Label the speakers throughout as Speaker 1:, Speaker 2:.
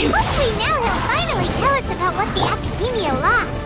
Speaker 1: Hopefully now he'll finally tell us about what the Academia lost.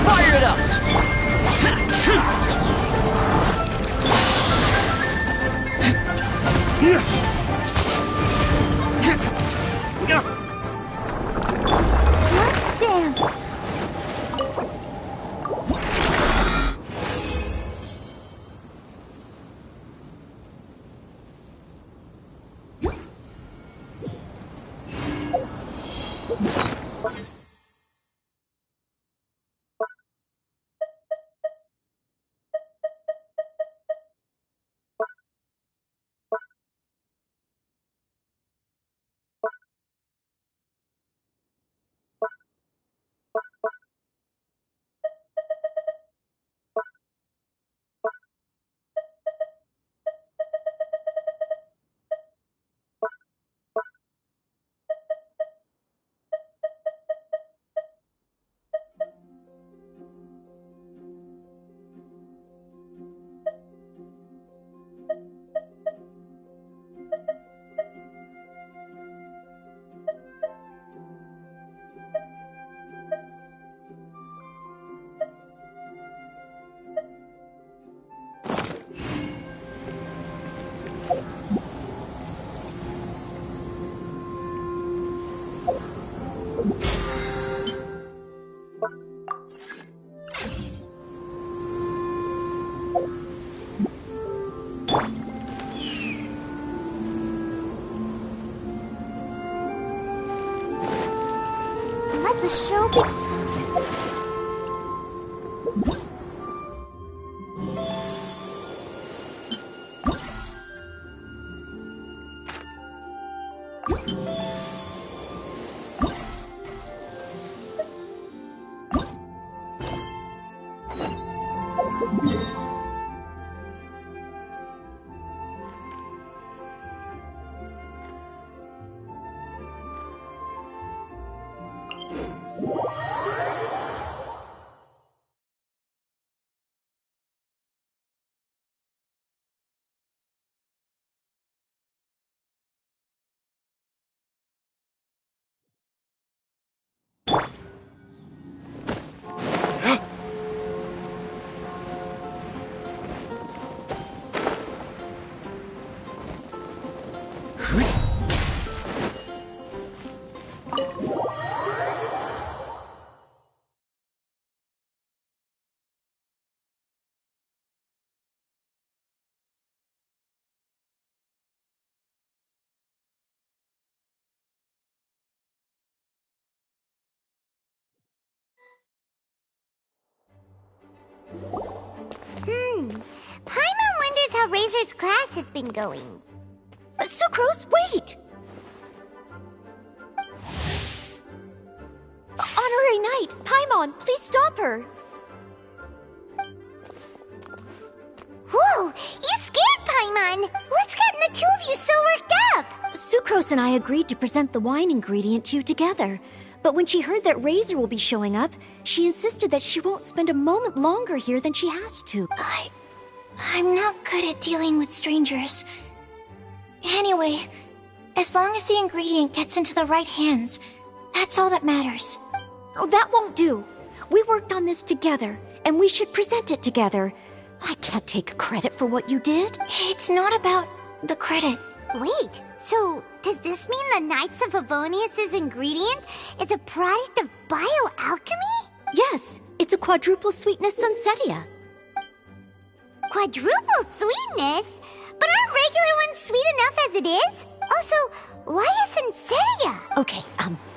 Speaker 2: Fire it up!
Speaker 1: Let's dance. Let the show begin. Razor's class has been going.
Speaker 3: Sucrose, wait! Honorary Knight, Paimon, please stop her!
Speaker 1: Whoa, you scared Paimon! What's gotten the two of you so worked up?
Speaker 3: Sucrose and I agreed to present the wine ingredient to you together. But when she heard that Razor will be showing up, she insisted that she won't spend a moment longer here than she has to.
Speaker 4: I'm not good at dealing with strangers. Anyway, as long as the ingredient gets into the right hands, that's all that matters.
Speaker 3: Oh, that won't do. We worked on this together, and we should present it together. I can't take credit for what you did.
Speaker 4: It's not about the credit.
Speaker 1: Wait, so does this mean the Knights of Favonius' ingredient is a product of bioalchemy?
Speaker 3: Yes, it's a quadruple sweetness sunsetia.
Speaker 1: Quadruple sweetness? But aren't regular ones sweet enough as it is? Also, why a sunsetia?
Speaker 3: Okay,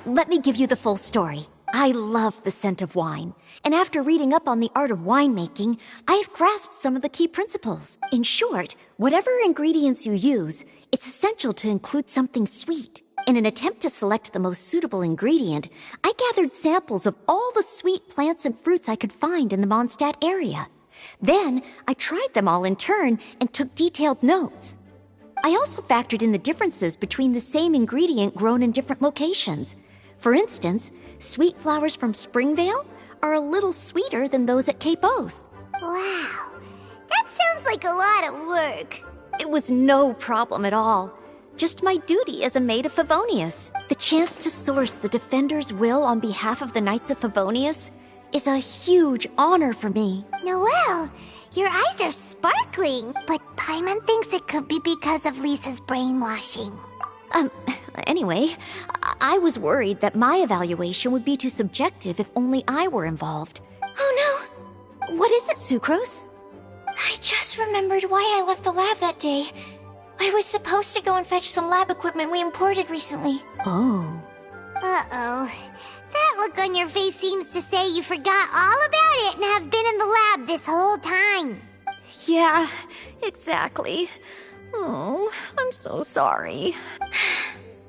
Speaker 3: let me give you the full story. I love the scent of wine, and after reading up on the art of winemaking, I have grasped some of the key principles. In short, whatever ingredients you use, it's essential to include something sweet. In an attempt to select the most suitable ingredient, I gathered samples of all the sweet plants and fruits I could find in the Mondstadt area. Then, I tried them all in turn and took detailed notes. I also factored in the differences between the same ingredient grown in different locations. For instance, sweet flowers from Springvale are a little sweeter than those at Cape Oath.
Speaker 1: Wow, that sounds like a lot of work.
Speaker 3: It was no problem at all. Just my duty as a maid of Favonius. The chance to source the Defender's will on behalf of the Knights of Favonius is a huge honor for me.
Speaker 1: Noelle, your eyes are sparkling, but Paimon thinks it could be because of Lisa's brainwashing.
Speaker 3: Anyway, I was worried that my evaluation would be too subjective if only I were involved.
Speaker 4: Oh
Speaker 3: no! What is it, Sucrose?
Speaker 4: I just remembered why I left the lab that day. I was supposed to go and fetch some lab equipment we imported recently.
Speaker 3: Oh.
Speaker 1: Uh-oh. That look on your face seems to say you forgot all about it and have been in the lab this whole time.
Speaker 3: Yeah, exactly. Oh, I'm so sorry.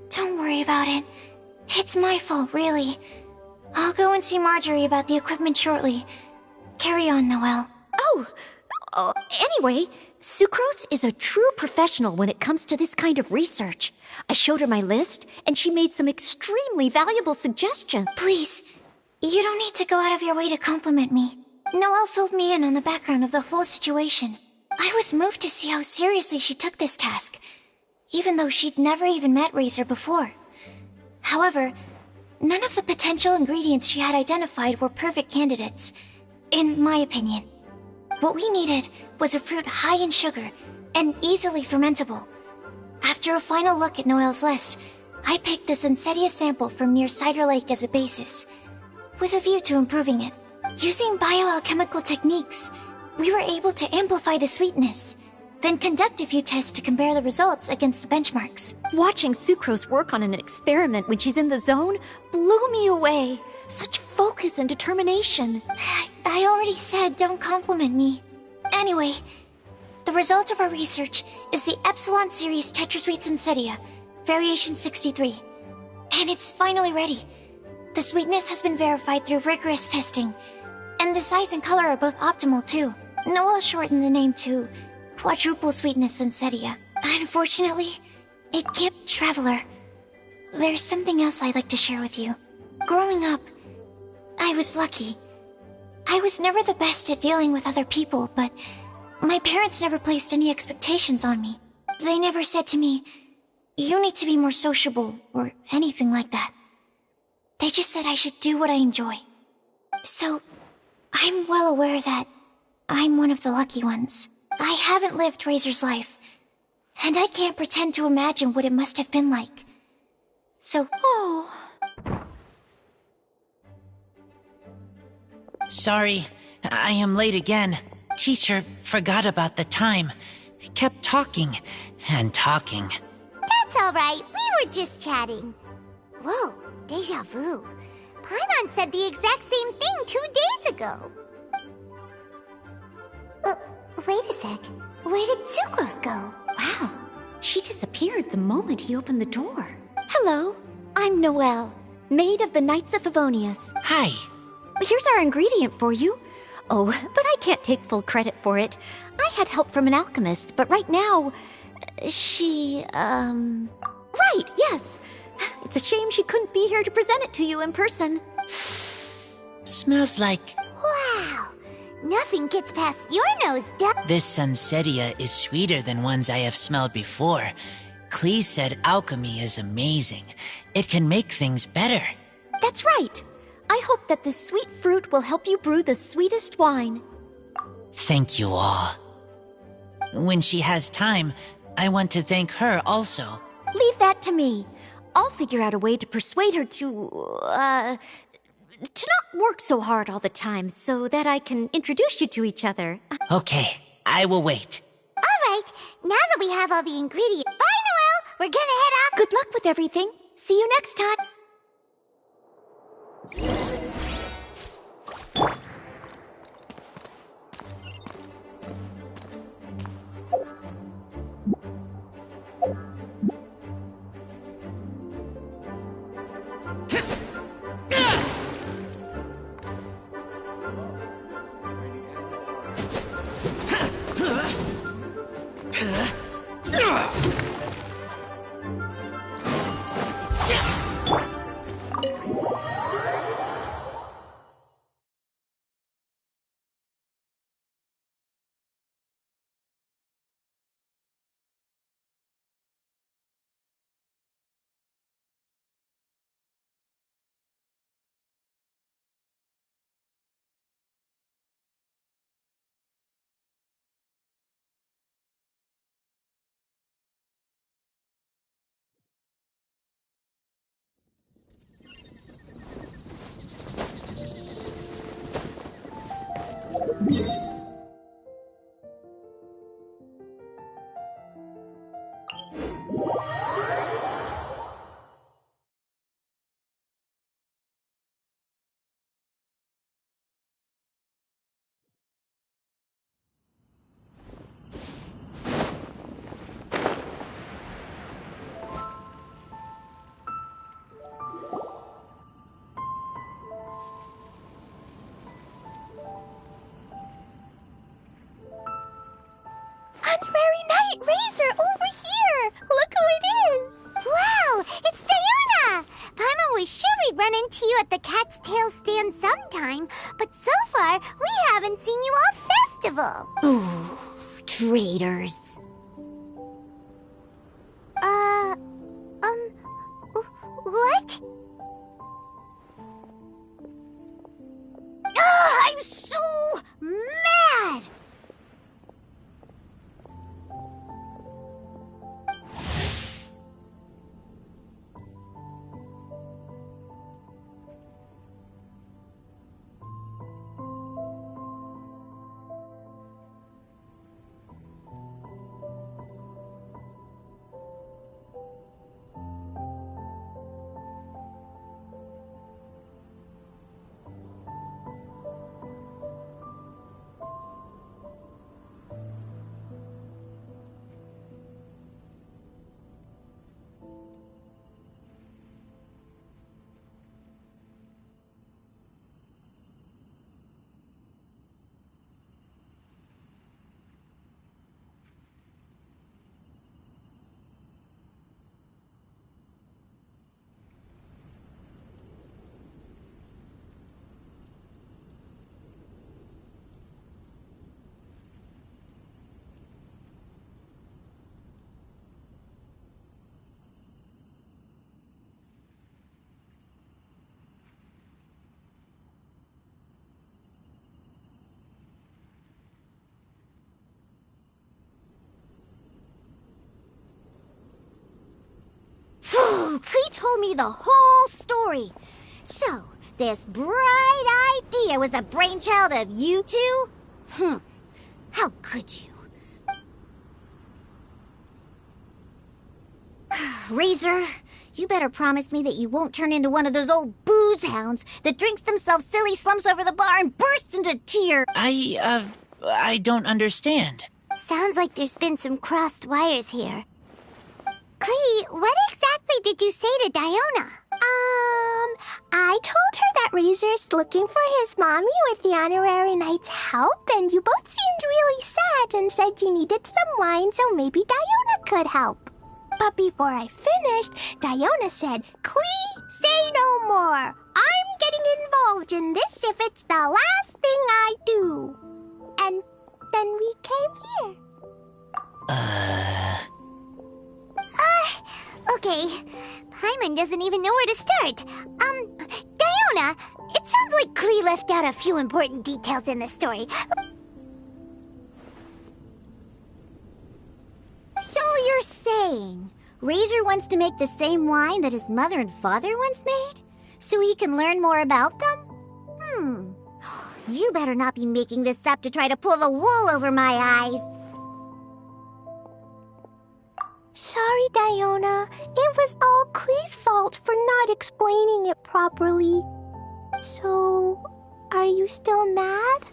Speaker 4: Don't worry about it. It's my fault, really. I'll go and see Marjorie about the equipment shortly. Carry on, Noelle.
Speaker 3: Anyway, Sucrose is a true professional when it comes to this kind of research. I showed her my list, and she made some extremely valuable suggestions.
Speaker 4: Please, you don't need to go out of your way to compliment me. Noelle filled me in on the background of the whole situation. I was moved to see how seriously she took this task, even though she'd never even met Razor before. However, none of the potential ingredients she had identified were perfect candidates, in my opinion. What we needed was a fruit high in sugar and easily fermentable. After a final look at Noelle's list, I picked the Sunsetia sample from near Cider Lake as a basis, with a view to improving it. Using bioalchemical techniques, we were able to amplify the sweetness, then conduct a few tests to compare the results against the benchmarks.
Speaker 3: Watching Sucrose work on an experiment when she's in the zone blew me away. Such focus and determination.
Speaker 4: I already said don't compliment me. Anyway, the result of our research is the Epsilon Series Tetrasweet Sunsetia, Variation 63. And it's finally ready. The sweetness has been verified through rigorous testing, and the size and color are both optimal too. Noelle shortened the name to Quadruple Sweetness Sunsetia. Unfortunately, it can't be Traveler. There's something else I'd like to share with you. Growing up, I was lucky. I was never the best at dealing with other people, but my parents never placed any expectations on me. They never said to me, "You need to be more sociable," or anything like that. They just said I should do what I enjoy. So, I'm well aware that I'm one of the lucky ones. I haven't lived Razor's life, and I can't pretend to imagine what it must have been like. So,
Speaker 5: Sorry, I am late again. Teacher forgot about the time. Kept talking and talking.
Speaker 1: That's alright, we were just chatting. Whoa, deja vu. Paimon said the exact same thing 2 days ago. Wait a sec. Where did Sucrose go?
Speaker 3: Wow, she disappeared the moment he opened the door. Hello, I'm Noelle, maid of the Knights of Favonius.
Speaker 5: Hi.
Speaker 3: Here's our ingredient for you. Oh, but I can't take full credit for it. I had help from an alchemist, but right now, Right, yes. It's a shame she couldn't be here to present it to you in person.
Speaker 5: Smells like...
Speaker 1: Wow. Nothing gets past your nose, Duck.
Speaker 5: This Sunsetia is sweeter than ones I have smelled before. Clee said alchemy is amazing. It can make things better.
Speaker 3: That's right. I hope that this sweet fruit will help you brew the sweetest wine.
Speaker 5: Thank you all. When she has time, I want to thank her also.
Speaker 3: Leave that to me. I'll figure out a way to persuade her to not work so hard all the time so that I can introduce you to each other.
Speaker 5: Okay, I will wait.
Speaker 1: All right, now that we have all the ingredients. Bye, Noelle. We're gonna head out.
Speaker 3: Good luck with everything. See you next time.
Speaker 1: Honorary Knight Razor over here! Look who it is! Wow, it's Diana! Paimon was sure we'd run into you at the Cat's Tail stand sometime, but so far, we haven't seen you all festival.
Speaker 3: Ooh, traitors.
Speaker 1: What? Ugh, I'm so mad!
Speaker 3: Clee told me the whole story. So, this bright idea was the brainchild of you two? How could you? Razor, you better promise me that you won't turn into one of those old booze hounds that drinks themselves silly, slumps over the bar, and bursts into tears.
Speaker 5: I don't understand.
Speaker 1: Sounds like there's been some crossed wires here. Klee, what exactly did you say to Diona?
Speaker 6: I told her that Razor's looking for his mommy with the honorary knight's help, and you both seemed really sad and said you needed some wine, so maybe Diona could help. But before I finished, Diona said, Klee, say no more. I'm getting involved in this if it's the last thing I do. And then we came here.
Speaker 1: Okay. Paimon doesn't even know where to start. Diona, it sounds like Klee left out a few important details in the story.
Speaker 3: So you're saying Razor wants to make the same wine that his mother and father once made? So he can learn more about them? You better not be making this up to try to pull the wool over my eyes.
Speaker 6: Sorry, Diona. It was all Klee's fault for not explaining it properly. So, are you still mad?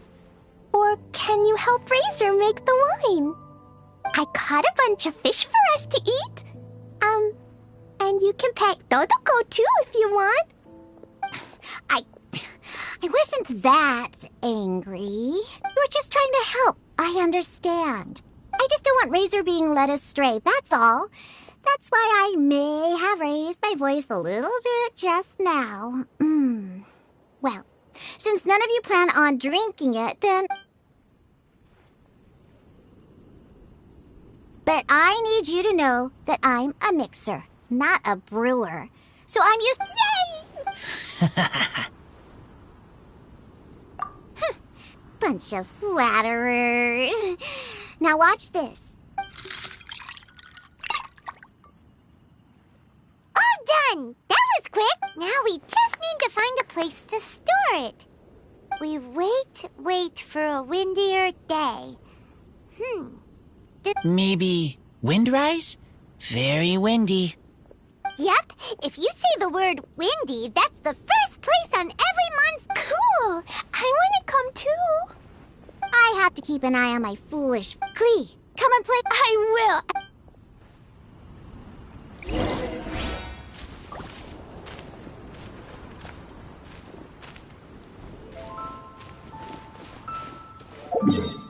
Speaker 6: Or can you help Razor make the wine? I caught a bunch of fish for us to eat. And you can pet Dodoko too if you want.
Speaker 3: I wasn't that angry. We're just trying to help. I understand. I just don't want Razor being led astray, that's all. That's why I may have raised my voice a little bit just now. Well, since none of you plan on drinking it, then... But I need you to know that I'm a mixer, not a brewer. So I'm used... Yay! Bunch of flatterers. Now watch this.
Speaker 1: All done! That was quick! Now we just need to find a place to store it. We wait for a windier day.
Speaker 5: Maybe Windrise? Very windy.
Speaker 1: Yep, if you say the word windy, that's the first place on every month's...
Speaker 6: Cool! I want to come too.
Speaker 3: I have to keep an eye on my foolish... Klee, come and play...
Speaker 6: I will.